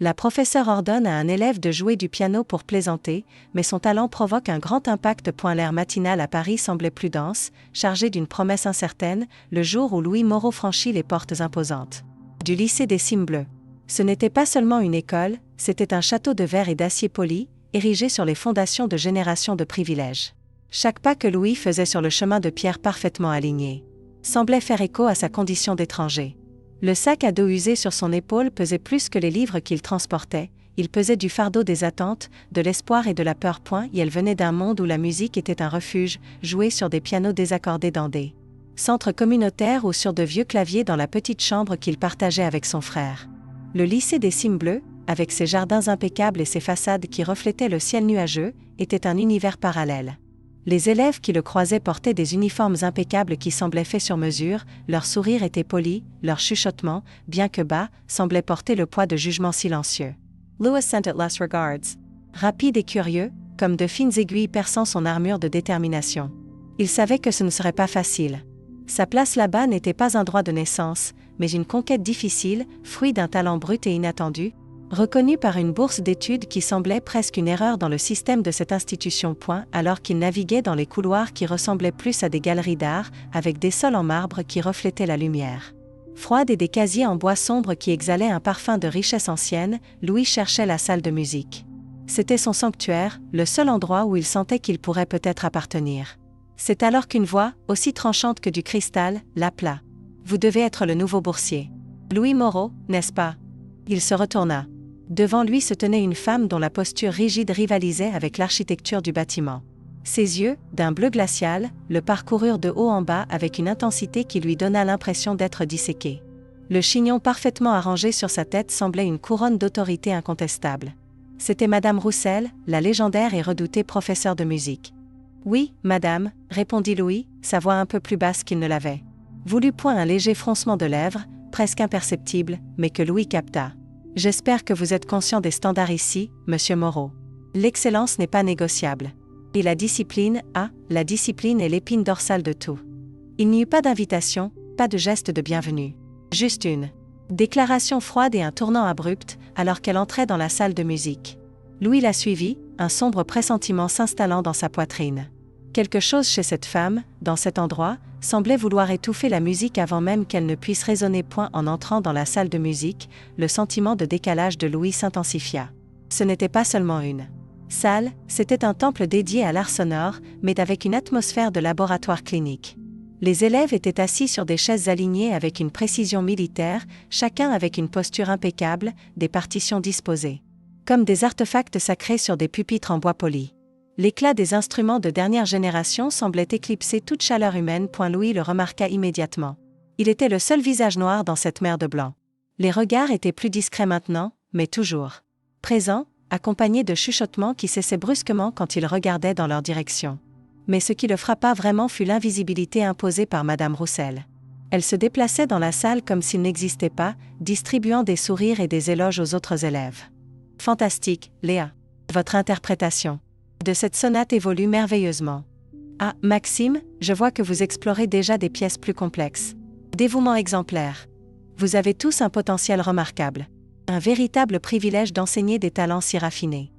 La professeure ordonne à un élève de jouer du piano pour plaisanter, mais son talent provoque un grand impact. L'air matinal à Paris semblait plus dense, chargé d'une promesse incertaine, le jour où Louis Moreau franchit les portes imposantes du lycée des Cimes Bleues. Ce n'était pas seulement une école, c'était un château de verre et d'acier poli, érigé sur les fondations de générations de privilèges. Chaque pas que Louis faisait sur le chemin de pierre parfaitement aligné semblait faire écho à sa condition d'étranger. Le sac à dos usé sur son épaule pesait plus que les livres qu'il transportait, il pesait du fardeau des attentes, de l'espoir et de la peur. Et elle venait d'un monde où la musique était un refuge, jouée sur des pianos désaccordés dans des centres communautaires ou sur de vieux claviers dans la petite chambre qu'il partageait avec son frère. Le lycée des Cimes Bleues, avec ses jardins impeccables et ses façades qui reflétaient le ciel nuageux, était un univers parallèle. Les élèves qui le croisaient portaient des uniformes impeccables qui semblaient faits sur mesure, leur sourire était poli, leur chuchotement, bien que bas, semblait porter le poids de jugements silencieux. Louis sent it less regards. Rapide et curieux, comme de fines aiguilles perçant son armure de détermination. Il savait que ce ne serait pas facile. Sa place là-bas n'était pas un droit de naissance, mais une conquête difficile, fruit d'un talent brut et inattendu, reconnu par une bourse d'études qui semblait presque une erreur dans le système de cette institution. Alors qu'il naviguait dans les couloirs qui ressemblaient plus à des galeries d'art, avec des sols en marbre qui reflétaient la lumière froide et des casiers en bois sombre qui exhalaient un parfum de richesse ancienne, Louis cherchait la salle de musique. C'était son sanctuaire, le seul endroit où il sentait qu'il pourrait peut-être appartenir. C'est alors qu'une voix, aussi tranchante que du cristal, l'appela. « Vous devez être le nouveau boursier. Louis Moreau, n'est-ce pas ?» Il se retourna. Devant lui se tenait une femme dont la posture rigide rivalisait avec l'architecture du bâtiment. Ses yeux, d'un bleu glacial, le parcoururent de haut en bas avec une intensité qui lui donna l'impression d'être disséqué. Le chignon parfaitement arrangé sur sa tête semblait une couronne d'autorité incontestable. C'était Madame Roussel, la légendaire et redoutée professeure de musique. « Oui, madame », répondit Louis, sa voix un peu plus basse qu'il ne l'avait. Voulut point un léger froncement de lèvres, presque imperceptible, mais que Louis capta. « J'espère que vous êtes conscient des standards ici, monsieur Moreau. L'excellence n'est pas négociable. Et la discipline est l'épine dorsale de tout. » Il n'y eut pas d'invitation, pas de geste de bienvenue. Juste une déclaration froide et un tournant abrupt, alors qu'elle entrait dans la salle de musique. Louis la suivit, un sombre pressentiment s'installant dans sa poitrine. Quelque chose chez cette femme, dans cet endroit, semblait vouloir étouffer la musique avant même qu'elle ne puisse résonner. En entrant dans la salle de musique, le sentiment de décalage de Louis s'intensifia. Ce n'était pas seulement une salle, c'était un temple dédié à l'art sonore, mais avec une atmosphère de laboratoire clinique. Les élèves étaient assis sur des chaises alignées avec une précision militaire, chacun avec une posture impeccable, des partitions disposées comme des artefacts sacrés sur des pupitres en bois poli. L'éclat des instruments de dernière génération semblait éclipser toute chaleur humaine. Louis le remarqua immédiatement. Il était le seul visage noir dans cette mer de blanc. Les regards étaient plus discrets maintenant, mais toujours présents, accompagnés de chuchotements qui cessaient brusquement quand il regardait dans leur direction. Mais ce qui le frappa vraiment fut l'invisibilité imposée par Madame Roussel. Elle se déplaçait dans la salle comme s'il n'existait pas, distribuant des sourires et des éloges aux autres élèves. « Fantastique, Léa. Votre interprétation de cette sonate évolue merveilleusement. Ah, Maxime, je vois que vous explorez déjà des pièces plus complexes. Dévouement exemplaire. Vous avez tous un potentiel remarquable. Un véritable privilège d'enseigner des talents si raffinés. »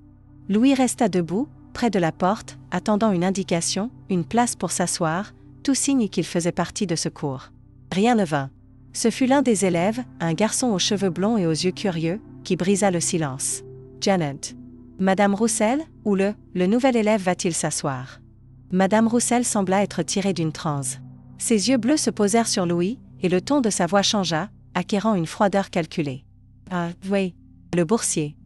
Louis resta debout, près de la porte, attendant une indication, une place pour s'asseoir, tout signe qu'il faisait partie de ce cours. Rien ne vint. Ce fut l'un des élèves, un garçon aux cheveux blonds et aux yeux curieux, qui brisa le silence. « Janet. Madame Roussel, ou le nouvel élève va-t-il s'asseoir ?» Madame Roussel sembla être tirée d'une transe. Ses yeux bleus se posèrent sur Louis, et le ton de sa voix changea, acquérant une froideur calculée. « Ah, oui. Le boursier. »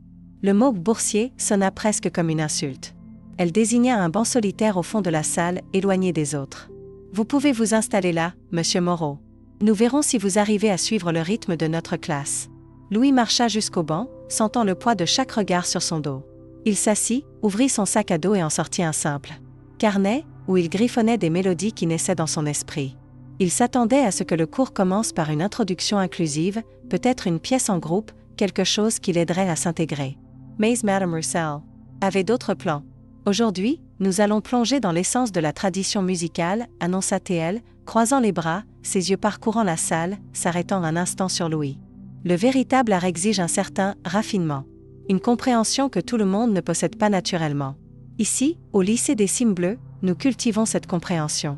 Le mot « boursier » sonna presque comme une insulte. Elle désigna un banc solitaire au fond de la salle, éloigné des autres. « Vous pouvez vous installer là, monsieur Moreau. Nous verrons si vous arrivez à suivre le rythme de notre classe. » Louis marcha jusqu'au banc, sentant le poids de chaque regard sur son dos. Il s'assit, ouvrit son sac à dos et en sortit un simple carnet, où il griffonnait des mélodies qui naissaient dans son esprit. Il s'attendait à ce que le cours commence par une introduction inclusive, peut-être une pièce en groupe, quelque chose qui l'aiderait à s'intégrer. Mais Madame Roussel avait d'autres plans. « Aujourd'hui, nous allons plonger dans l'essence de la tradition musicale, » annonça-t-elle, croisant les bras, ses yeux parcourant la salle, s'arrêtant un instant sur Louis. Le véritable art exige un certain raffinement. Une compréhension que tout le monde ne possède pas naturellement. Ici, au lycée des Cimes Bleues, nous cultivons cette compréhension.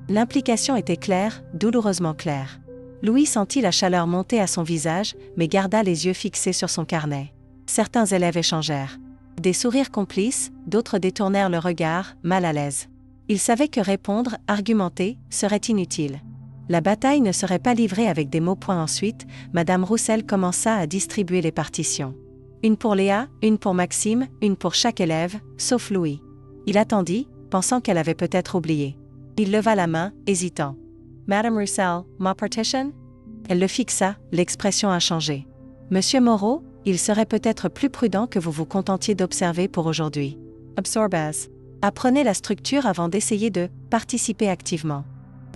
L'implication était claire, douloureusement claire. Louis sentit la chaleur monter à son visage, mais garda les yeux fixés sur son carnet. Certains élèves échangèrent. Des sourires complices, d'autres détournèrent le regard, mal à l'aise. Il savait que répondre, argumenter, serait inutile. La bataille ne serait pas livrée avec des mots. Ensuite, Madame Roussel commença à distribuer les partitions. Une pour Léa, une pour Maxime, une pour chaque élève, sauf Louis. Il attendit, pensant qu'elle avait peut-être oublié. Il leva la main, hésitant. « Madame Roussel, ma partition ?» Elle le fixa, l'expression a changé. « Monsieur Moreau, il serait peut-être plus prudent que vous vous contentiez d'observer pour aujourd'hui. Absorbez. Apprenez la structure avant d'essayer de participer activement. »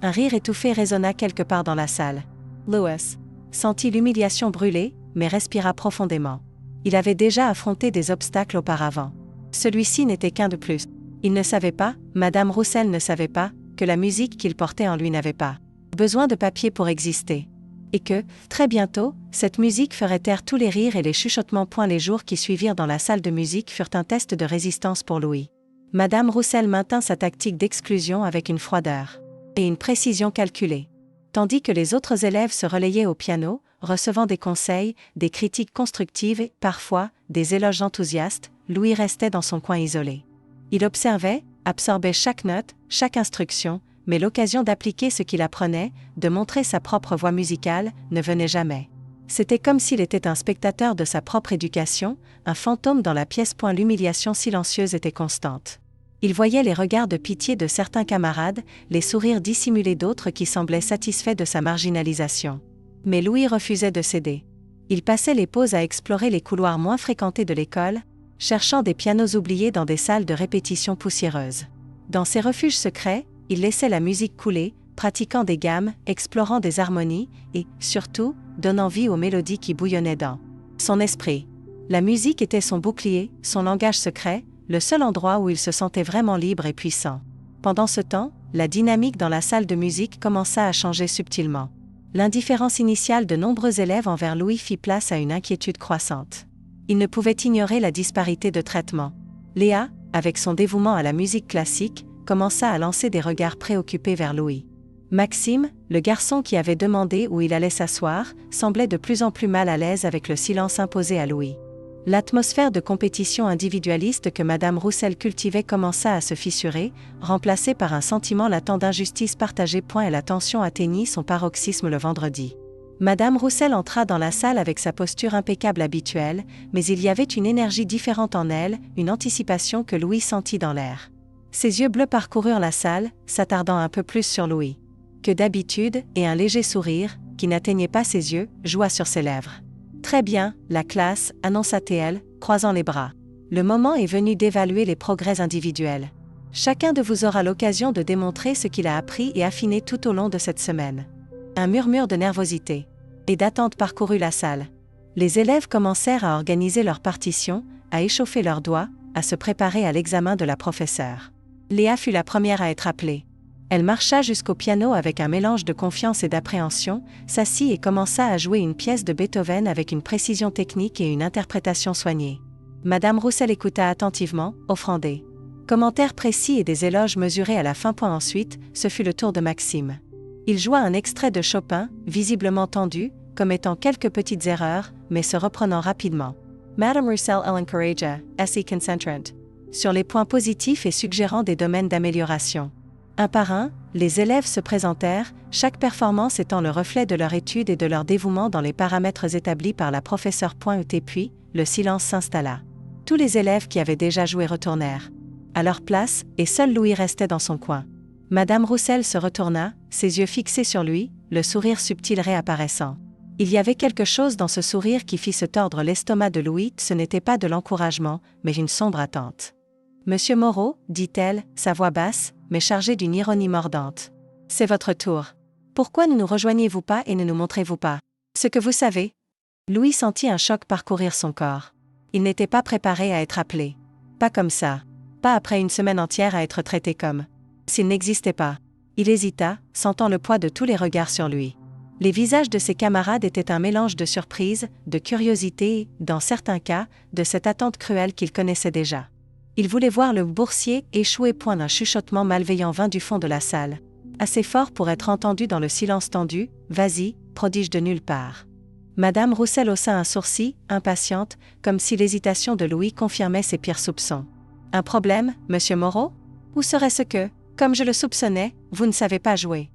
Un rire étouffé résonna quelque part dans la salle. Louis sentit l'humiliation brûler, mais respira profondément. Il avait déjà affronté des obstacles auparavant. Celui-ci n'était qu'un de plus. Il ne savait pas, Madame Roussel ne savait pas, que la musique qu'il portait en lui n'avait pas besoin de papier pour exister. Et que, très bientôt, cette musique ferait taire tous les rires et les chuchotements. Les jours qui suivirent dans la salle de musique furent un test de résistance pour Louis. Madame Roussel maintint sa tactique d'exclusion avec une froideur et une précision calculée. Tandis que les autres élèves se relayaient au piano, recevant des conseils, des critiques constructives et, parfois, des éloges enthousiastes, Louis restait dans son coin isolé. Il observait, absorbait chaque note, chaque instruction, mais l'occasion d'appliquer ce qu'il apprenait, de montrer sa propre voix musicale, ne venait jamais. C'était comme s'il était un spectateur de sa propre éducation, un fantôme dans la pièce. L'humiliation silencieuse était constante. Il voyait les regards de pitié de certains camarades, les sourires dissimulés d'autres qui semblaient satisfaits de sa marginalisation. Mais Louis refusait de céder. Il passait les pauses à explorer les couloirs moins fréquentés de l'école, cherchant des pianos oubliés dans des salles de répétition poussiéreuses. Dans ces refuges secrets, il laissait la musique couler, pratiquant des gammes, explorant des harmonies, et, surtout, donnant vie aux mélodies qui bouillonnaient dans son esprit. La musique était son bouclier, son langage secret, le seul endroit où il se sentait vraiment libre et puissant. Pendant ce temps, la dynamique dans la salle de musique commença à changer subtilement. L'indifférence initiale de nombreux élèves envers Louis fit place à une inquiétude croissante. Il ne pouvait ignorer la disparité de traitement. Léa, avec son dévouement à la musique classique, commença à lancer des regards préoccupés vers Louis. Maxime, le garçon qui avait demandé où il allait s'asseoir, semblait de plus en plus mal à l'aise avec le silence imposé à Louis. L'atmosphère de compétition individualiste que Madame Roussel cultivait commença à se fissurer, remplacée par un sentiment latent d'injustice partagée. Et la tension atteignit son paroxysme le vendredi. Madame Roussel entra dans la salle avec sa posture impeccable habituelle, mais il y avait une énergie différente en elle, une anticipation que Louis sentit dans l'air. Ses yeux bleus parcoururent la salle, s'attardant un peu plus sur Louis que d'habitude, et un léger sourire, qui n'atteignait pas ses yeux, joua sur ses lèvres. « Très bien, la classe, » annonça-t-elle, croisant les bras. « Le moment est venu d'évaluer les progrès individuels. Chacun de vous aura l'occasion de démontrer ce qu'il a appris et affiné tout au long de cette semaine. » Un murmure de nervosité et d'attente parcourut la salle. Les élèves commencèrent à organiser leurs partitions, à échauffer leurs doigts, à se préparer à l'examen de la professeure. Léa fut la première à être appelée. Elle marcha jusqu'au piano avec un mélange de confiance et d'appréhension, s'assit et commença à jouer une pièce de Beethoven avec une précision technique et une interprétation soignée. Madame Roussel écouta attentivement, offrant des commentaires précis et des éloges mesurés à la fin. Ensuite, ce fut le tour de Maxime. Il joua un extrait de Chopin, visiblement tendu, commettant quelques petites erreurs, mais se reprenant rapidement. Madame Roussel l'encouragea, s'y concentrant sur les points positifs et suggérant des domaines d'amélioration. Un par un, les élèves se présentèrent, chaque performance étant le reflet de leur étude et de leur dévouement dans les paramètres établis par la professeure. Puis, le silence s'installa. Tous les élèves qui avaient déjà joué retournèrent à leur place, et seul Louis restait dans son coin. Madame Roussel se retourna, ses yeux fixés sur lui, le sourire subtil réapparaissant. Il y avait quelque chose dans ce sourire qui fit se tordre l'estomac de Louis. Ce n'était pas de l'encouragement, mais une sombre attente. « Monsieur Moreau, dit-elle, sa voix basse, mais chargée d'une ironie mordante. C'est votre tour. Pourquoi ne nous rejoignez-vous pas et ne nous montrez-vous pas ce que vous savez ?» Louis sentit un choc parcourir son corps. Il n'était pas préparé à être appelé. Pas comme ça. Pas après une semaine entière à être traité comme s'il n'existait pas. Il hésita, sentant le poids de tous les regards sur lui. Les visages de ses camarades étaient un mélange de surprise, de curiosité et, dans certains cas, de cette attente cruelle qu'il connaissait déjà. Il voulait voir le boursier échouer point d'un chuchotement malveillant vint du fond de la salle. Assez fort pour être entendu dans le silence tendu, « Vas-y, prodige de nulle part ». Madame Roussel haussa un sourcil, impatiente, comme si l'hésitation de Louis confirmait ses pires soupçons. « Un problème, monsieur Moreau ? Ou serait-ce que, comme je le soupçonnais, vous ne savez pas jouer ?»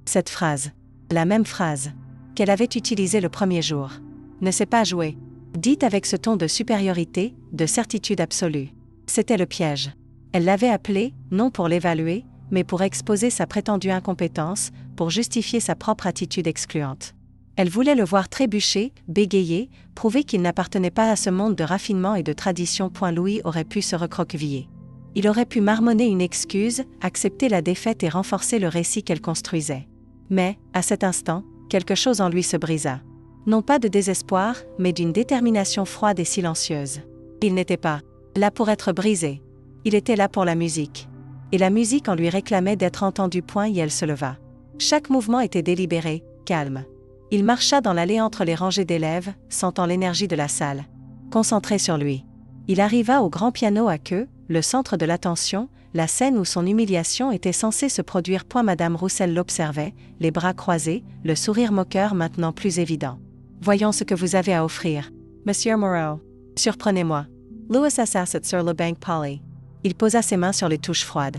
Cette phrase. La même phrase. Qu'elle avait utilisée le premier jour. « Ne sait pas jouer », dite avec ce ton de supériorité, de certitude absolue. C'était le piège. Elle l'avait appelé, non pour l'évaluer, mais pour exposer sa prétendue incompétence, pour justifier sa propre attitude excluante. Elle voulait le voir trébucher, bégayer, prouver qu'il n'appartenait pas à ce monde de raffinement et de tradition. Louis aurait pu se recroqueviller. Il aurait pu marmonner une excuse, accepter la défaite et renforcer le récit qu'elle construisait. Mais, à cet instant, quelque chose en lui se brisa. Non pas de désespoir, mais d'une détermination froide et silencieuse. Il n'était pas là pour être brisé. Il était là pour la musique. Et la musique en lui réclamait d'être entendue. Et elle se leva. Chaque mouvement était délibéré, calme. Il marcha dans l'allée entre les rangées d'élèves, sentant l'énergie de la salle. Concentré sur lui. Il arriva au grand piano à queue, le centre de l'attention, la scène où son humiliation était censée se produire. Madame Roussel l'observait, les bras croisés, le sourire moqueur maintenant plus évident. « Voyons ce que vous avez à offrir. Monsieur Moreau. Surprenez-moi. » Louis s'assit sur le banc poli. Il posa ses mains sur les touches froides.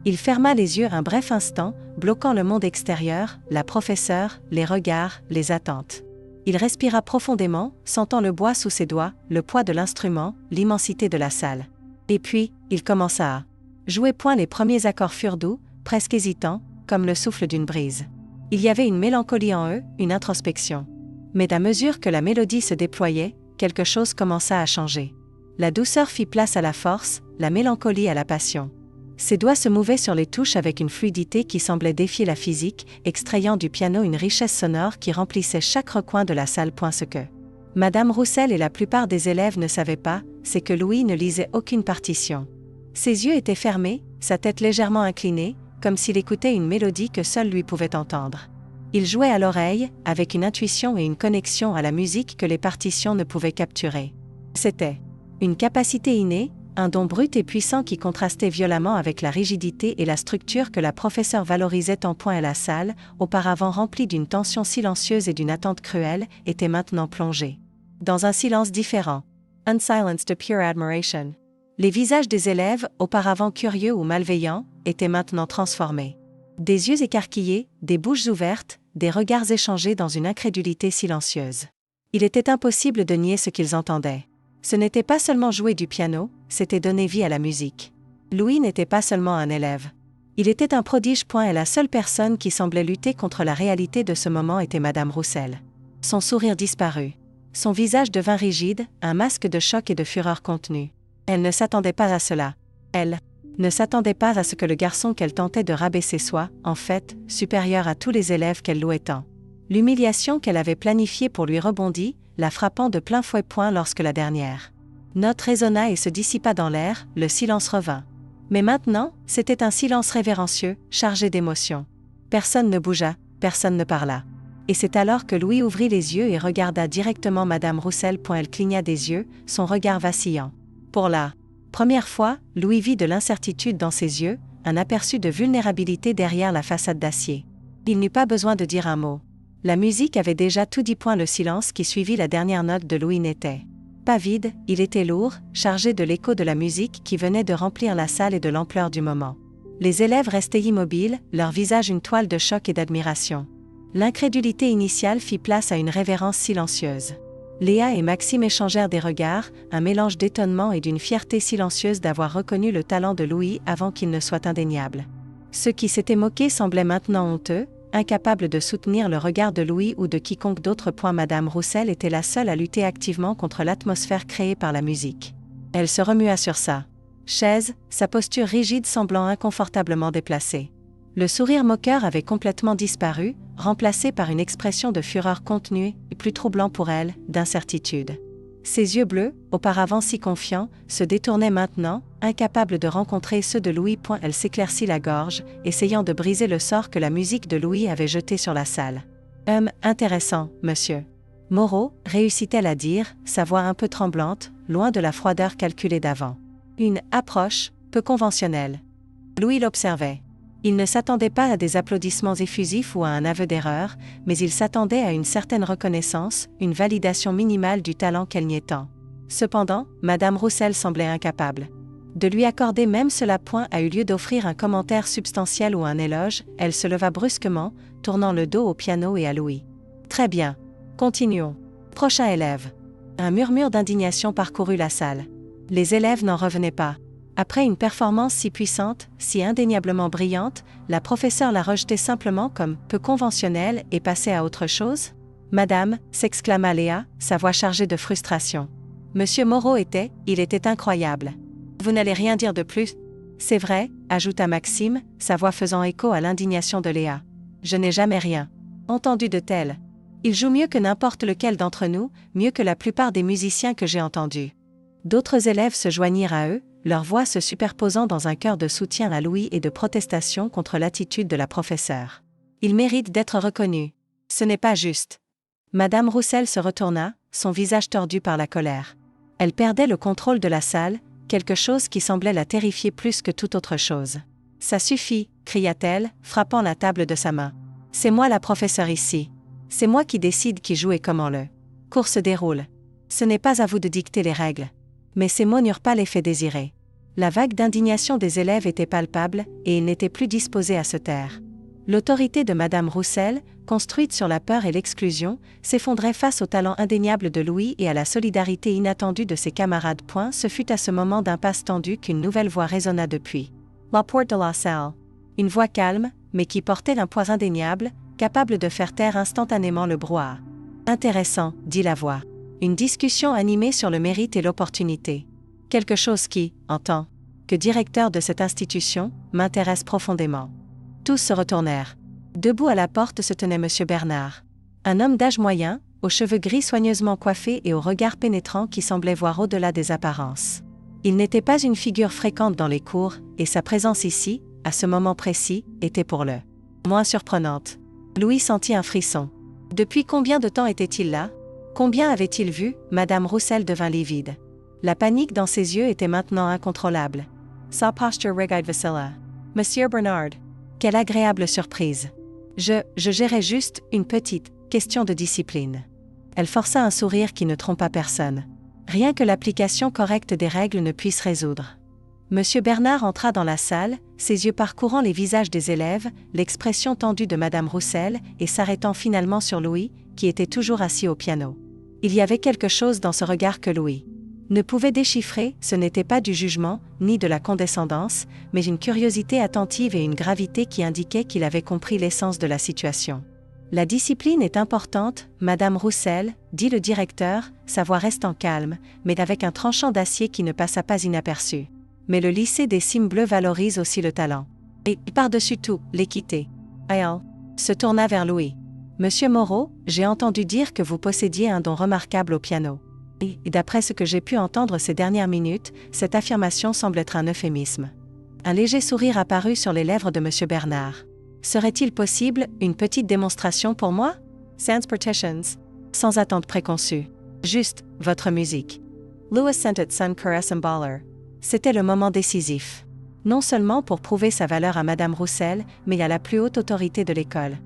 Il ferma les yeux un bref instant, bloquant le monde extérieur, la professeure, les regards, les attentes. Il respira profondément, sentant le bois sous ses doigts, le poids de l'instrument, l'immensité de la salle. Et puis, il commença à jouer. Les premiers accords furent doux, presque hésitants, comme le souffle d'une brise. Il y avait une mélancolie en eux, une introspection. Mais à mesure que la mélodie se déployait, quelque chose commença à changer. La douceur fit place à la force, la mélancolie à la passion. Ses doigts se mouvaient sur les touches avec une fluidité qui semblait défier la physique, extrayant du piano une richesse sonore qui remplissait chaque recoin de la salle. Ce que Madame Roussel et la plupart des élèves ne savaient pas, c'est que Louis ne lisait aucune partition. Ses yeux étaient fermés, sa tête légèrement inclinée, comme s'il écoutait une mélodie que seul lui pouvait entendre. Il jouait à l'oreille, avec une intuition et une connexion à la musique que les partitions ne pouvaient capturer. C'était une capacité innée, un don brut et puissant qui contrastait violemment avec la rigidité et la structure que la professeure valorisait en point. À la salle, auparavant remplie d'une tension silencieuse et d'une attente cruelle, était maintenant plongée dans un silence différent. Un silence de pure admiration. Les visages des élèves, auparavant curieux ou malveillants, étaient maintenant transformés. Des yeux écarquillés, des bouches ouvertes, des regards échangés dans une incrédulité silencieuse. Il était impossible de nier ce qu'ils entendaient. Ce n'était pas seulement jouer du piano, c'était donner vie à la musique. Louis n'était pas seulement un élève. Il était un prodige. Et la seule personne qui semblait lutter contre la réalité de ce moment était Madame Roussel. Son sourire disparut. Son visage devint rigide, un masque de choc et de fureur contenue. Elle ne s'attendait pas à cela. Elle ne s'attendait pas à ce que le garçon qu'elle tentait de rabaisser soit, en fait, supérieur à tous les élèves qu'elle louait tant. L'humiliation qu'elle avait planifiée pour lui rebondit, la frappant de plein fouet. Lorsque la dernière note résonna et se dissipa dans l'air, le silence revint. Mais maintenant, c'était un silence révérencieux, chargé d'émotion. Personne ne bougea, personne ne parla. Et c'est alors que Louis ouvrit les yeux et regarda directement Madame Roussel. Elle cligna des yeux, son regard vacillant. Pour la première fois, Louis vit de l'incertitude dans ses yeux, un aperçu de vulnérabilité derrière la façade d'acier. Il n'eut pas besoin de dire un mot. La musique avait déjà tout dit. Le silence qui suivit la dernière note de Louis n'était pas vide, il était lourd, chargé de l'écho de la musique qui venait de remplir la salle et de l'ampleur du moment. Les élèves restaient immobiles, leur visage une toile de choc et d'admiration. L'incrédulité initiale fit place à une révérence silencieuse. Léa et Maxime échangèrent des regards, un mélange d'étonnement et d'une fierté silencieuse d'avoir reconnu le talent de Louis avant qu'il ne soit indéniable. Ceux qui s'étaient moqués semblaient maintenant honteux, incapables de soutenir le regard de Louis ou de quiconque d'autre. Madame Roussel était la seule à lutter activement contre l'atmosphère créée par la musique. Elle se remua sur sa chaise, sa posture rigide semblant inconfortablement déplacée. Le sourire moqueur avait complètement disparu, remplacé par une expression de fureur contenue, et plus troublant pour elle, d'incertitude. Ses yeux bleus, auparavant si confiants, se détournaient maintenant, incapables de rencontrer ceux de Louis. Elle s'éclaircit la gorge, essayant de briser le sort que la musique de Louis avait jeté sur la salle. Intéressant, monsieur. Moreau, réussit-elle à dire, sa voix un peu tremblante, loin de la froideur calculée d'avant. Une approche peu conventionnelle. Louis l'observait. Il ne s'attendait pas à des applaudissements effusifs ou à un aveu d'erreur, mais il s'attendait à une certaine reconnaissance, une validation minimale du talent qu'elle niait tant. Cependant, Madame Roussel semblait incapable de lui accorder même cela. Point a eu lieu d'offrir un commentaire substantiel ou un éloge. Elle se leva brusquement, tournant le dos au piano et à Louis. Très bien. Continuons. Prochain élève. Un murmure d'indignation parcourut la salle. Les élèves n'en revenaient pas. Après une performance si puissante, si indéniablement brillante, la professeure la rejetait simplement comme peu conventionnelle et passait à autre chose. Madame, s'exclama Léa, sa voix chargée de frustration. Monsieur Moreau il était incroyable. Vous n'allez rien dire de plus? C'est vrai, ajouta Maxime, sa voix faisant écho à l'indignation de Léa. Je n'ai jamais rien entendu de tel. Il joue mieux que n'importe lequel d'entre nous, mieux que la plupart des musiciens que j'ai entendus. D'autres élèves se joignirent à eux, leurs voix se superposant dans un chœur de soutien à Louis et de protestation contre l'attitude de la professeure. Il mérite d'être reconnu. Ce n'est pas juste. Madame Roussel se retourna, son visage tordu par la colère. Elle perdait le contrôle de la salle, quelque chose qui semblait la terrifier plus que toute autre chose. Ça suffit, cria-t-elle, frappant la table de sa main. C'est moi la professeure ici. C'est moi qui décide qui joue et comment le cours se déroule. Ce n'est pas à vous de dicter les règles. Mais ces mots n'eurent pas l'effet désiré. La vague d'indignation des élèves était palpable, et ils n'étaient plus disposés à se taire. L'autorité de Madame Roussel, construite sur la peur et l'exclusion, s'effondrait face au talent indéniable de Louis et à la solidarité inattendue de ses camarades. Ce fut à ce moment d'impasse tendue qu'une nouvelle voix résonna depuis la porte de la salle. Une voix calme, mais qui portait un poids indéniable, capable de faire taire instantanément le brouhaha. Intéressant, dit la voix. Une discussion animée sur le mérite et l'opportunité. Quelque chose qui, en tant que directeur de cette institution, m'intéresse profondément. Tous se retournèrent. Debout à la porte se tenait M. Bernard. Un homme d'âge moyen, aux cheveux gris soigneusement coiffés et au regard pénétrant qui semblait voir au-delà des apparences. Il n'était pas une figure fréquente dans les cours, et sa présence ici, à ce moment précis, était pour le moins surprenante. Louis sentit un frisson. Depuis combien de temps était-il là? Combien avait-il vu? Madame Roussel devint livide. La panique dans ses yeux était maintenant incontrôlable. Sa posture regaide Vasila. Monsieur Bernard. Quelle agréable surprise. Je gérais juste une petite question de discipline. Elle força un sourire qui ne trompa personne. Rien que l'application correcte des règles ne puisse résoudre. Monsieur Bernard entra dans la salle, ses yeux parcourant les visages des élèves, l'expression tendue de Madame Roussel, et s'arrêtant finalement sur Louis, qui était toujours assis au piano. Il y avait quelque chose dans ce regard que Louis ne pouvait déchiffrer. Ce n'était pas du jugement, ni de la condescendance, mais une curiosité attentive et une gravité qui indiquaient qu'il avait compris l'essence de la situation. La discipline est importante, Madame Roussel, dit le directeur, sa voix restant calme, mais avec un tranchant d'acier qui ne passa pas inaperçu. Mais le lycée des cimes bleues valorise aussi le talent. Et, par-dessus tout, l'équité. Elle se tourna vers Louis. Monsieur Moreau, j'ai entendu dire que vous possédiez un don remarquable au piano. Et d'après ce que j'ai pu entendre ces dernières minutes, cette affirmation semble être un euphémisme. Un léger sourire apparut sur les lèvres de Monsieur Bernard. Serait-il possible une petite démonstration pour moi? Sans partitions. Sans attente préconçue. Juste, votre musique. Louis sentit son cœur s'emballer. C'était le moment décisif. Non seulement pour prouver sa valeur à Madame Roussel, mais à la plus haute autorité de l'école.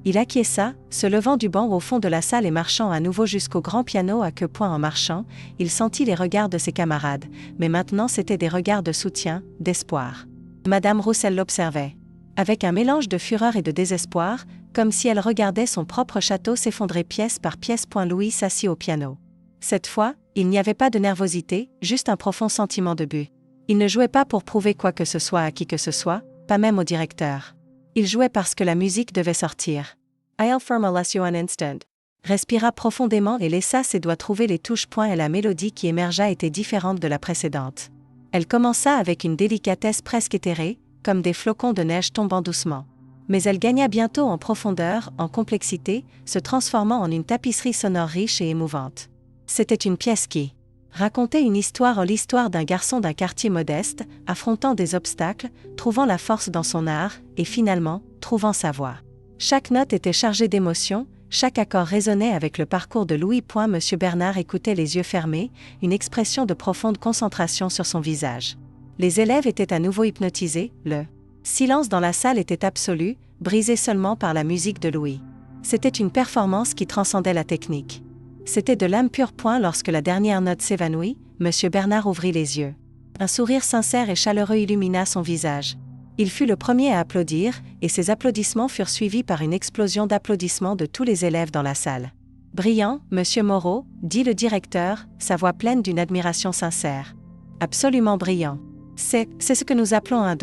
Il acquiesça, se levant du banc au fond de la salle et marchant à nouveau jusqu'au grand piano. À quel point en marchant, il sentit les regards de ses camarades, mais maintenant c'étaient des regards de soutien, d'espoir. Madame Roussel l'observait. Avec un mélange de fureur et de désespoir, comme si elle regardait son propre château s'effondrer pièce par pièce. Louis s'assit au piano. Cette fois, il n'y avait pas de nervosité, juste un profond sentiment de but. Il ne jouait pas pour prouver quoi que ce soit à qui que ce soit, pas même au directeur. Il jouait parce que la musique devait sortir. Il ferma les yeux un instant. Respira profondément et laissa ses doigts trouver les touches. Et la mélodie qui émergea était différente de la précédente. Elle commença avec une délicatesse presque éthérée, comme des flocons de neige tombant doucement. Mais elle gagna bientôt en profondeur, en complexité, se transformant en une tapisserie sonore riche et émouvante. C'était une pièce qui racontait l'histoire d'un garçon d'un quartier modeste, affrontant des obstacles, trouvant la force dans son art, et finalement, trouvant sa voie. Chaque note était chargée d'émotion, chaque accord résonnait avec le parcours de Louis. M. Bernard écoutait les yeux fermés, une expression de profonde concentration sur son visage. Les élèves étaient à nouveau hypnotisés, le silence dans la salle était absolu, brisé seulement par la musique de Louis. C'était une performance qui transcendait la technique. C'était de l'âme pure. Lorsque la dernière note s'évanouit, M. Bernard ouvrit les yeux. Un sourire sincère et chaleureux illumina son visage. Il fut le premier à applaudir, et ses applaudissements furent suivis par une explosion d'applaudissements de tous les élèves dans la salle. « Brillant, Monsieur Moreau », dit le directeur, sa voix pleine d'une admiration sincère. « Absolument brillant. C'est ce que nous appelons un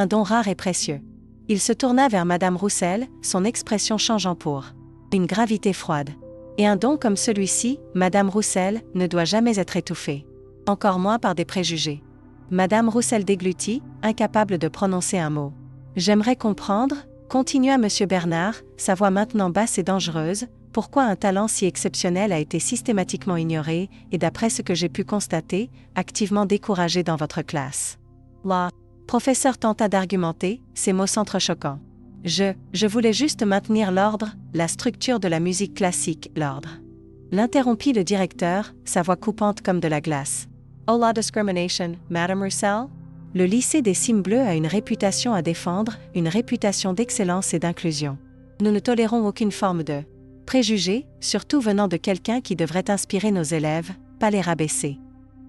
don rare et précieux. » Il se tourna vers Madame Roussel, son expression changeant pour une gravité froide. « Et un don comme celui-ci, Madame Roussel, ne doit jamais être étouffé. Encore moins par des préjugés. » Madame Roussel déglutit, incapable de prononcer un mot. « J'aimerais comprendre, » continua Monsieur Bernard, sa voix maintenant basse et dangereuse, « pourquoi un talent si exceptionnel a été systématiquement ignoré et, d'après ce que j'ai pu constater, activement découragé dans votre classe. » La professeur tenta d'argumenter, ses mots s'entrechoquant. « Je voulais juste maintenir l'ordre, la structure de la musique classique, l'ordre. » L'interrompit le directeur, sa voix coupante comme de la glace. « Oh la discrimination, Madame Roussel ?» Le lycée des Cimes Bleues a une réputation à défendre, une réputation d'excellence et d'inclusion. Nous ne tolérons aucune forme de préjugés, surtout venant de quelqu'un qui devrait inspirer nos élèves, pas les rabaisser.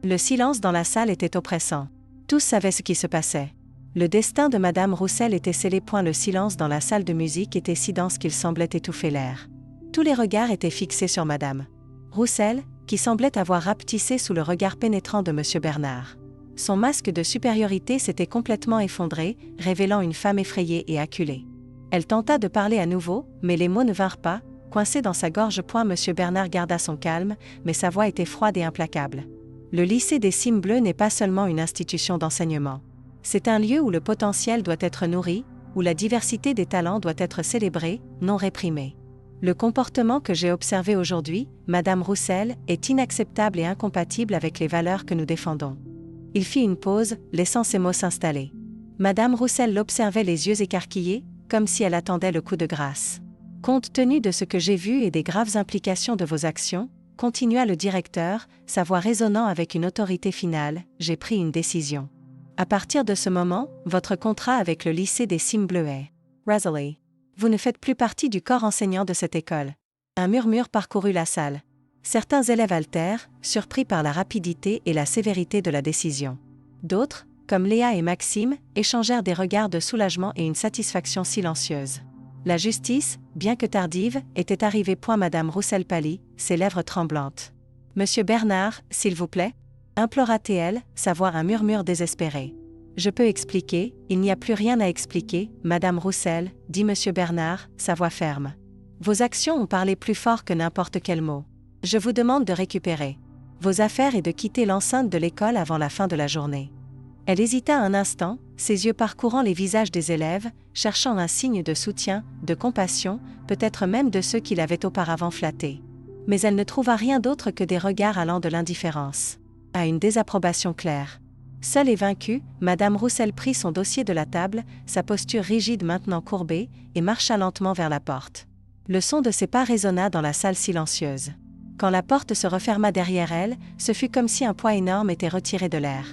Le silence dans la salle était oppressant. Tous savaient ce qui se passait. Le destin de Madame Roussel était scellé. Le silence dans la salle de musique était si dense qu'il semblait étouffer l'air. Tous les regards étaient fixés sur Madame Roussel, qui semblait avoir rapetissé sous le regard pénétrant de M. Bernard. Son masque de supériorité s'était complètement effondré, révélant une femme effrayée et acculée. Elle tenta de parler à nouveau, mais les mots ne vinrent pas, coincés dans sa gorge. M. Bernard garda son calme, mais sa voix était froide et implacable. Le lycée des Cimes Bleues n'est pas seulement une institution d'enseignement. C'est un lieu où le potentiel doit être nourri, où la diversité des talents doit être célébrée, non réprimée. Le comportement que j'ai observé aujourd'hui, Madame Roussel, est inacceptable et incompatible avec les valeurs que nous défendons. Il fit une pause, laissant ses mots s'installer. Madame Roussel l'observait les yeux écarquillés, comme si elle attendait le coup de grâce. Compte tenu de ce que j'ai vu et des graves implications de vos actions, continua le directeur, sa voix résonnant avec une autorité finale, j'ai pris une décision. À partir de ce moment, votre contrat avec le lycée des Cimes Bleues est résolu. Vous ne faites plus partie du corps enseignant de cette école. Un murmure parcourut la salle. Certains élèves altèrent, surpris par la rapidité et la sévérité de la décision. D'autres, comme Léa et Maxime, échangèrent des regards de soulagement et une satisfaction silencieuse. La justice, bien que tardive, était arrivée. Madame Roussel pâlit, ses lèvres tremblantes. « Monsieur Bernard, s'il vous plaît » implora-t-elle, sa voix un murmure désespéré. « Je peux expliquer, il n'y a plus rien à expliquer, Madame Roussel, dit Monsieur Bernard, sa voix ferme. Vos actions ont parlé plus fort que n'importe quel mot. Je vous demande de récupérer vos affaires et de quitter l'enceinte de l'école avant la fin de la journée. » Elle hésita un instant, ses yeux parcourant les visages des élèves, cherchant un signe de soutien, de compassion, peut-être même de ceux qui l'avaient auparavant flatté. Mais elle ne trouva rien d'autre que des regards allant de l'indifférence à une désapprobation claire. Seule et vaincue, Madame Roussel prit son dossier de la table, sa posture rigide maintenant courbée, et marcha lentement vers la porte. Le son de ses pas résonna dans la salle silencieuse. Quand la porte se referma derrière elle, ce fut comme si un poids énorme était retiré de l'air.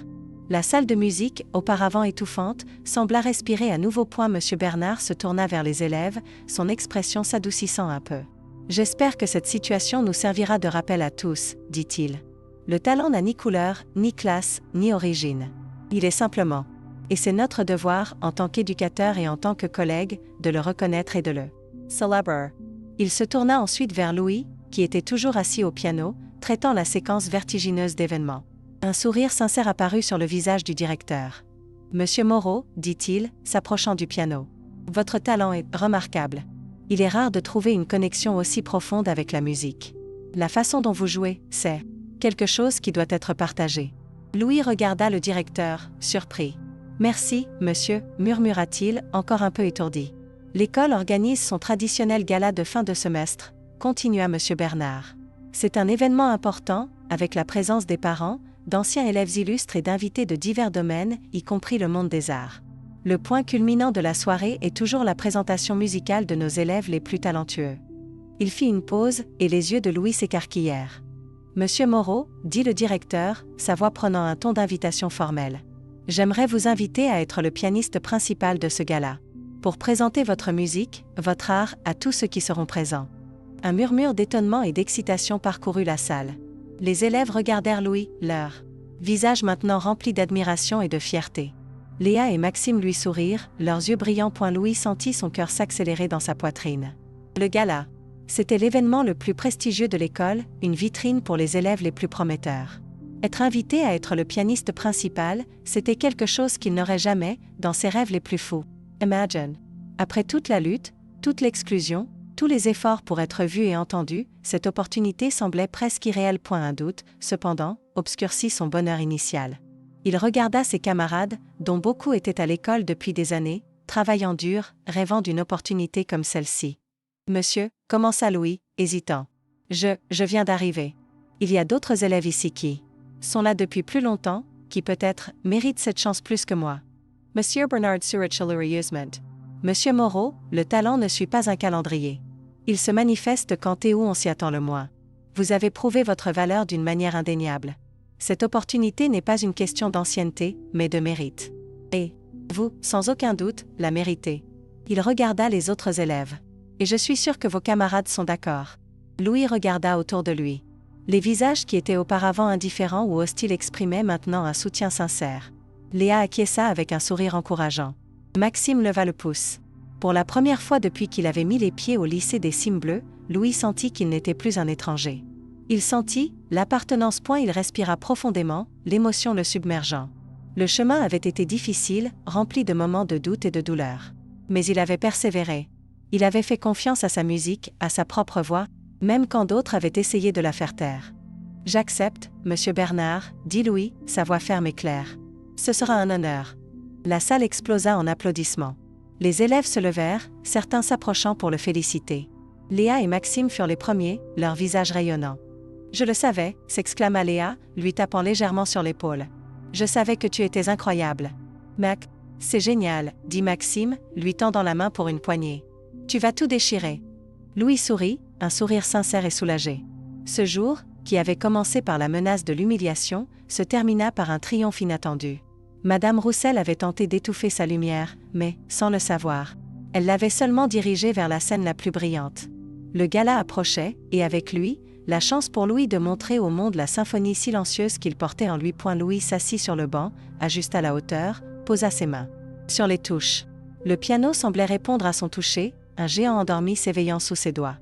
La salle de musique, auparavant étouffante, sembla respirer à nouveau. M. Bernard se tourna vers les élèves, son expression s'adoucissant un peu. « J'espère que cette situation nous servira de rappel à tous, dit-il. Le talent n'a ni couleur, ni classe, ni origine. Il est simplement. Et c'est notre devoir, en tant qu'éducateur et en tant que collègue, de le reconnaître et de le célébrer. » Il se tourna ensuite vers Louis, qui était toujours assis au piano, traitant la séquence vertigineuse d'événements. Un sourire sincère apparut sur le visage du directeur. « Monsieur Moreau, dit-il, s'approchant du piano. Votre talent est remarquable. Il est rare de trouver une connexion aussi profonde avec la musique. La façon dont vous jouez, c'est quelque chose qui doit être partagé. » Louis regarda le directeur, surpris. « Merci, monsieur, murmura-t-il, encore un peu étourdi. L'école organise son traditionnel gala de fin de semestre, continua monsieur Bernard. C'est un événement important, avec la présence des parents, d'anciens élèves illustres et d'invités de divers domaines, y compris le monde des arts. Le point culminant de la soirée est toujours la présentation musicale de nos élèves les plus talentueux. Il fit une pause, et les yeux de Louis s'écarquillèrent. Monsieur Moreau, dit le directeur, sa voix prenant un ton d'invitation formelle. J'aimerais vous inviter à être le pianiste principal de ce gala. Pour présenter votre musique, votre art, à tous ceux qui seront présents. Un murmure d'étonnement et d'excitation parcourut la salle. Les élèves regardèrent Louis, leur visage maintenant rempli d'admiration et de fierté. Léa et Maxime lui sourirent, leurs yeux brillants. Louis sentit son cœur s'accélérer dans sa poitrine. Le gala. C'était l'événement le plus prestigieux de l'école, une vitrine pour les élèves les plus prometteurs. Être invité à être le pianiste principal, c'était quelque chose qu'il n'aurait jamais, dans ses rêves les plus fous. Imagine. Après toute la lutte, toute l'exclusion, tous les efforts pour être vu et entendu, cette opportunité semblait presque irréelle. Un doute, cependant, obscurcit son bonheur initial. Il regarda ses camarades, dont beaucoup étaient à l'école depuis des années, travaillant dur, rêvant d'une opportunité comme celle-ci. Monsieur, commença Louis, hésitant. Je viens d'arriver. Il y a d'autres élèves ici qui sont là depuis plus longtemps, qui peut-être méritent cette chance plus que moi. Monsieur Bernard Surich-Amusement. Monsieur Moreau, le talent ne suit pas un calendrier. Il se manifeste quand et où on s'y attend le moins. Vous avez prouvé votre valeur d'une manière indéniable. Cette opportunité n'est pas une question d'ancienneté, mais de mérite. Et vous, sans aucun doute, la méritez. Il regarda les autres élèves. Et je suis sûr que vos camarades sont d'accord. Louis regarda autour de lui. Les visages qui étaient auparavant indifférents ou hostiles exprimaient maintenant un soutien sincère. Léa acquiesça avec un sourire encourageant. Maxime leva le pouce. Pour la première fois depuis qu'il avait mis les pieds au lycée des Cimes Bleues, Louis sentit qu'il n'était plus un étranger. Il sentit l'appartenance. Il respira profondément, l'émotion le submergeant. Le chemin avait été difficile, rempli de moments de doute et de douleur. Mais il avait persévéré. Il avait fait confiance à sa musique, à sa propre voix, même quand d'autres avaient essayé de la faire taire. J'accepte, monsieur Bernard, dit Louis, sa voix ferme et claire. Ce sera un honneur. La salle explosa en applaudissements. Les élèves se levèrent, certains s'approchant pour le féliciter. Léa et Maxime furent les premiers, leurs visages rayonnants. Je le savais, s'exclama Léa, lui tapant légèrement sur l'épaule. Je savais que tu étais incroyable. Mac, c'est génial, dit Maxime, lui tendant la main pour une poignée. Tu vas tout déchirer. Louis sourit, un sourire sincère et soulagé. Ce jour, qui avait commencé par la menace de l'humiliation, se termina par un triomphe inattendu. Madame Roussel avait tenté d'étouffer sa lumière, mais, sans le savoir, elle l'avait seulement dirigée vers la scène la plus brillante. Le gala approchait, et avec lui, la chance pour Louis de montrer au monde la symphonie silencieuse qu'il portait en lui. Louis s'assit sur le banc, ajusta la hauteur, posa ses mains sur les touches. Le piano semblait répondre à son toucher, un géant endormi s'éveillant sous ses doigts.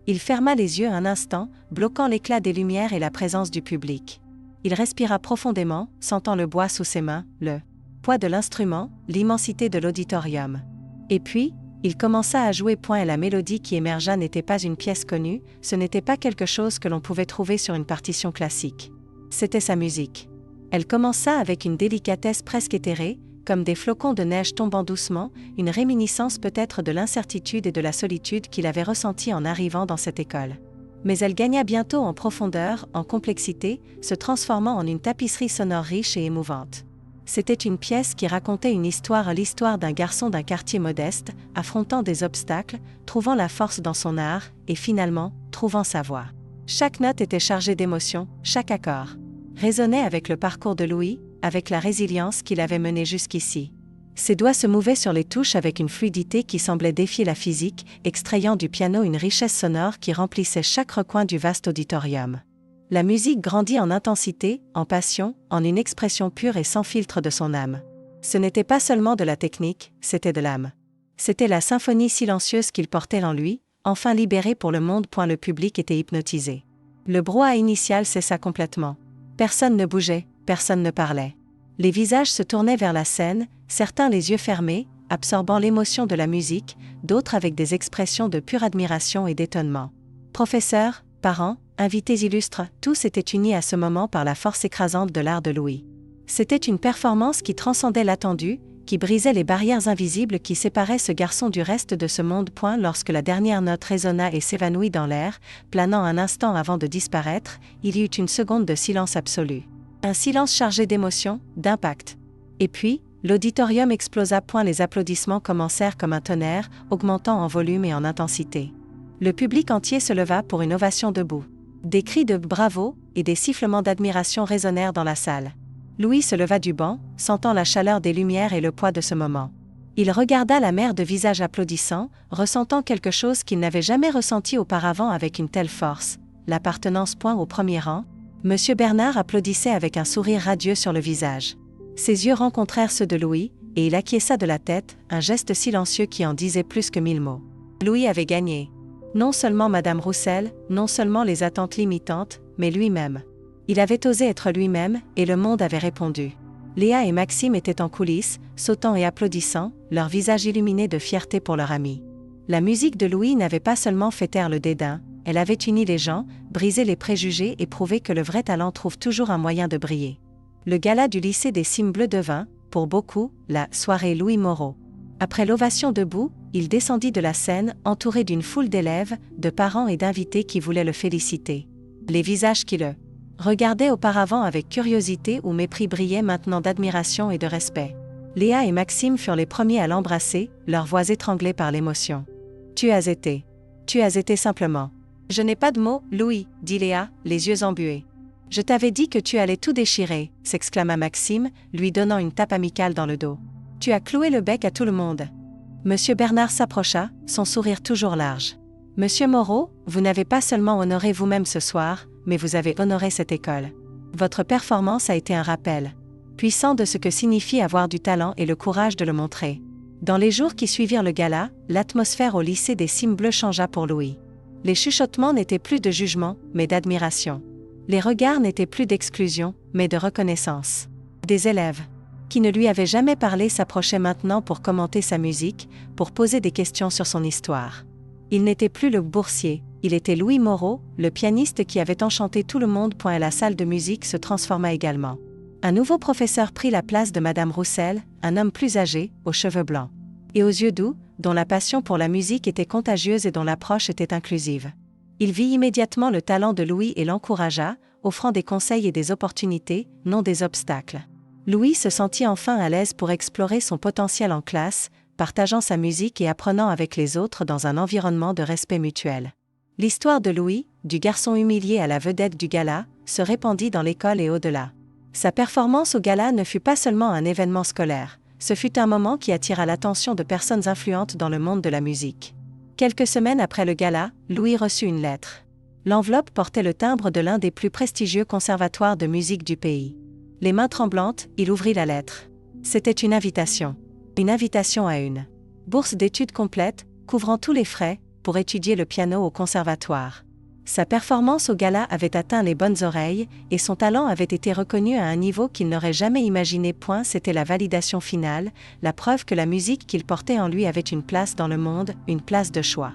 Il ferma les yeux un instant, bloquant l'éclat des lumières et la présence du public. Il respira profondément, sentant le bois sous ses mains, le poids de l'instrument, l'immensité de l'auditorium. Et puis, il commença à jouer. Et la mélodie qui émergea n'était pas une pièce connue, ce n'était pas quelque chose que l'on pouvait trouver sur une partition classique. C'était sa musique. Elle commença avec une délicatesse presque éthérée, comme des flocons de neige tombant doucement, une réminiscence peut-être de l'incertitude et de la solitude qu'il avait ressentie en arrivant dans cette école. Mais elle gagna bientôt en profondeur, en complexité, se transformant en une tapisserie sonore riche et émouvante. C'était une pièce qui racontait l'histoire d'un garçon d'un quartier modeste, affrontant des obstacles, trouvant la force dans son art, et finalement, trouvant sa voix. Chaque note était chargée d'émotion, chaque accord résonnait avec le parcours de Louis, avec la résilience qu'il avait menée jusqu'ici. Ses doigts se mouvaient sur les touches avec une fluidité qui semblait défier la physique, extrayant du piano une richesse sonore qui remplissait chaque recoin du vaste auditorium. La musique grandit en intensité, en passion, en une expression pure et sans filtre de son âme. Ce n'était pas seulement de la technique, c'était de l'âme. C'était la symphonie silencieuse qu'il portait en lui, enfin libérée pour le monde. Le public était hypnotisé. Le brouhaha initial cessa complètement. Personne ne bougeait, personne ne parlait. Les visages se tournaient vers la scène, certains les yeux fermés, absorbant l'émotion de la musique, d'autres avec des expressions de pure admiration et d'étonnement. Professeurs, parents, invités illustres, tous étaient unis à ce moment par la force écrasante de l'art de Louis. C'était une performance qui transcendait l'attendu, qui brisait les barrières invisibles qui séparaient ce garçon du reste de ce monde. Lorsque la dernière note résonna et s'évanouit dans l'air, planant un instant avant de disparaître, il y eut une seconde de silence absolu. Un silence chargé d'émotion, d'impact. Et puis, l'auditorium explosa. Les applaudissements commencèrent comme un tonnerre, augmentant en volume et en intensité. Le public entier se leva pour une ovation debout. Des cris de « bravo » et des sifflements d'admiration résonnèrent dans la salle. Louis se leva du banc, sentant la chaleur des lumières et le poids de ce moment. Il regarda la mer de visages applaudissants, ressentant quelque chose qu'il n'avait jamais ressenti auparavant avec une telle force, l'appartenance point au premier rang. Monsieur Bernard applaudissait avec un sourire radieux sur le visage. Ses yeux rencontrèrent ceux de Louis, et il acquiesça de la tête, un geste silencieux qui en disait plus que 1000 mots. Louis avait gagné. Non seulement Madame Roussel, non seulement les attentes limitantes, mais lui-même. Il avait osé être lui-même, et le monde avait répondu. Léa et Maxime étaient en coulisses, sautant et applaudissant, leurs visages illuminés de fierté pour leur ami. La musique de Louis n'avait pas seulement fait taire le dédain, elle avait uni les gens, brisé les préjugés et prouvé que le vrai talent trouve toujours un moyen de briller. Le gala du lycée des Cimes Bleues devint, pour beaucoup, la soirée Louis Moreau. Après l'ovation debout, il descendit de la scène, entouré d'une foule d'élèves, de parents et d'invités qui voulaient le féliciter. Les visages qui le regardaient auparavant avec curiosité ou mépris brillaient maintenant d'admiration et de respect. Léa et Maxime furent les premiers à l'embrasser, leurs voix étranglées par l'émotion. « Tu as été. Tu as été simplement. »« Je n'ai pas de mots, Louis, » dit Léa, les yeux embués. « Je t'avais dit que tu allais tout déchirer, » s'exclama Maxime, lui donnant une tape amicale dans le dos. « Tu as cloué le bec à tout le monde. » Monsieur Bernard s'approcha, son sourire toujours large. « Monsieur Moreau, vous n'avez pas seulement honoré vous-même ce soir, mais vous avez honoré cette école. Votre performance a été un rappel puissant de ce que signifie avoir du talent et le courage de le montrer. » Dans les jours qui suivirent le gala, l'atmosphère au lycée des Cimes Bleues changea pour Louis. Les chuchotements n'étaient plus de jugement, mais d'admiration. Les regards n'étaient plus d'exclusion, mais de reconnaissance. Des élèves qui ne lui avaient jamais parlé s'approchaient maintenant pour commenter sa musique, pour poser des questions sur son histoire. Il n'était plus le boursier, il était Louis Moreau, le pianiste qui avait enchanté tout le monde. La salle de musique se transforma également. Un nouveau professeur prit la place de Madame Roussel, un homme plus âgé, aux cheveux blancs et aux yeux doux, dont la passion pour la musique était contagieuse et dont l'approche était inclusive. Il vit immédiatement le talent de Louis et l'encouragea, offrant des conseils et des opportunités, non des obstacles. Louis se sentit enfin à l'aise pour explorer son potentiel en classe, partageant sa musique et apprenant avec les autres dans un environnement de respect mutuel. L'histoire de Louis, du garçon humilié à la vedette du gala, se répandit dans l'école et au-delà. Sa performance au gala ne fut pas seulement un événement scolaire, ce fut un moment qui attira l'attention de personnes influentes dans le monde de la musique. Quelques semaines après le gala, Louis reçut une lettre. L'enveloppe portait le timbre de l'un des plus prestigieux conservatoires de musique du pays. Les mains tremblantes, il ouvrit la lettre. C'était une invitation. Une invitation à une bourse d'études complète, couvrant tous les frais, pour étudier le piano au conservatoire. Sa performance au gala avait atteint les bonnes oreilles, et son talent avait été reconnu à un niveau qu'il n'aurait jamais imaginé. C'était la validation finale, la preuve que la musique qu'il portait en lui avait une place dans le monde, une place de choix.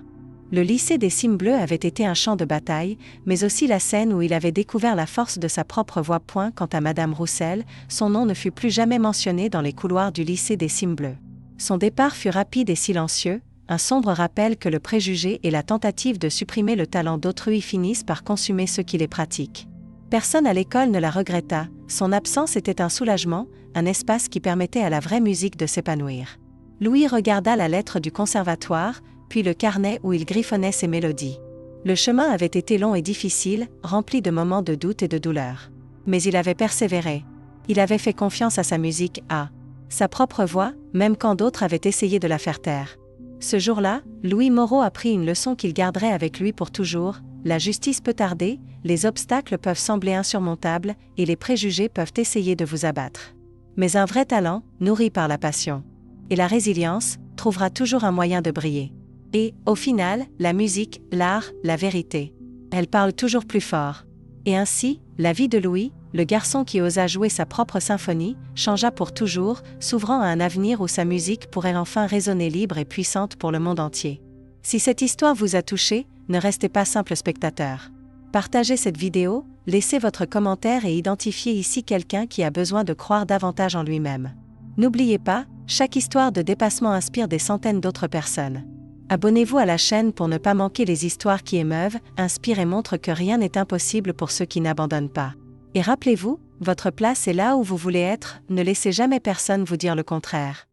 Le lycée des Cimes Bleues avait été un champ de bataille, mais aussi la scène où il avait découvert la force de sa propre voix. Quant à Madame Roussel, son nom ne fut plus jamais mentionné dans les couloirs du lycée des Cimes Bleues. Son départ fut rapide et silencieux, un sombre rappel que le préjugé et la tentative de supprimer le talent d'autrui finissent par consumer ceux qui les pratiquent. Personne à l'école ne la regretta, son absence était un soulagement, un espace qui permettait à la vraie musique de s'épanouir. Louis regarda la lettre du conservatoire, puis le carnet où il griffonnait ses mélodies. Le chemin avait été long et difficile, rempli de moments de doute et de douleur. Mais il avait persévéré. Il avait fait confiance à sa musique, à sa propre voix, même quand d'autres avaient essayé de la faire taire. Ce jour-là, Louis Moreau apprit une leçon qu'il garderait avec lui pour toujours. La justice peut tarder, les obstacles peuvent sembler insurmontables, et les préjugés peuvent essayer de vous abattre. Mais un vrai talent, nourri par la passion et la résilience, trouvera toujours un moyen de briller. Et, au final, la musique, l'art, la vérité. Elle parle toujours plus fort. Et ainsi, la vie de Louis, le garçon qui osa jouer sa propre symphonie, changea pour toujours, s'ouvrant à un avenir où sa musique pourrait enfin résonner libre et puissante pour le monde entier. Si cette histoire vous a touché, ne restez pas simple spectateur. Partagez cette vidéo, laissez votre commentaire et identifiez ici quelqu'un qui a besoin de croire davantage en lui-même. N'oubliez pas, chaque histoire de dépassement inspire des centaines d'autres personnes. Abonnez-vous à la chaîne pour ne pas manquer les histoires qui émeuvent, inspirent et montrent que rien n'est impossible pour ceux qui n'abandonnent pas. Et rappelez-vous, votre place est là où vous voulez être, ne laissez jamais personne vous dire le contraire.